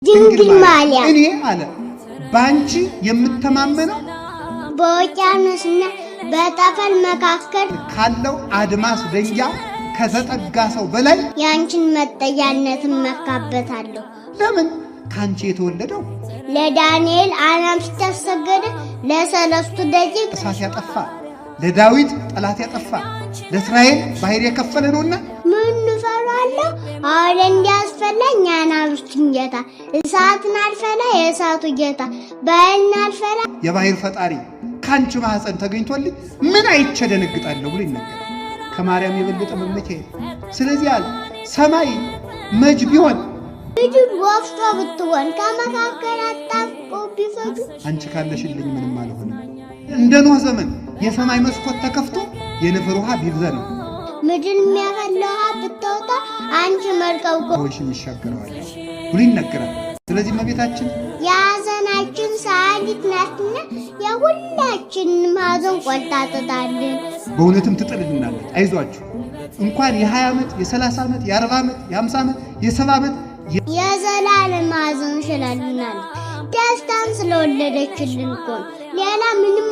ድንግል ማርያም እኔ አለ ባንቺ የምተማመነው በውቅያኖስና በጠፈር መካከል ካለው አድማስ ደንጊያ ከተጠጋ ሰው በላይ ያንቺን መጠጊያነትን መካበታለሁ። ለምን ካንቺ የተወለደው ለዳንኤል አናም ሲታሰገደ ለሰለስቱ ደቂቅ እሳት ያጠፋ ለዳዊት ጠላት ያጠፋ ለእስራኤል ባህር የከፈለ ነውና ምን ፈራለሁ አለ እንዲያስፈላኝ አናብስቱን ጌታ እሳትን አልፈላ የእሳቱ ጌታ ባህርን አልፈላ የባህር ፈጣሪ ካንቺ ማህፀን ተገኝቶልኝ ምን አይቼ ደነግጣለሁ ብሎ ይነገራል። ከማርያም የበለጠ መመኪያ የለም። ስለዚህ አለ ሰማይ መጅ ቢሆን ምድር ወፍጮ ብትሆን ከመካከል አጣብቆ ቢፈቱ አንቺ ካለሽልኝ ምንም አልሆንም። እንደ ኖህ ዘመን የሰማይ መስኮት ተከፍቶ የንፍር ውሃ ቢብዘን ምድር የሚያፈላ ውሃ ብትወጣ አንቺ መርከብ ወይሽን ይሻገራል ብሎ ይነገራል። ስለዚህ እመቤታችን የሐዘናችን ሰዓሊት ናትና የሁላችን ማዘን ቆርጣ ትጣልን። በእውነትም ትጥልልናለች። አይዟችሁ እንኳን የ20 ዓመት የ30 ዓመት የ40 ዓመት የ50 ዓመት የ70 ዓመት የዘላለም ማዘን ሽላልናል። ደስታን ስለወለደችልን እኮ ሌላ ምንም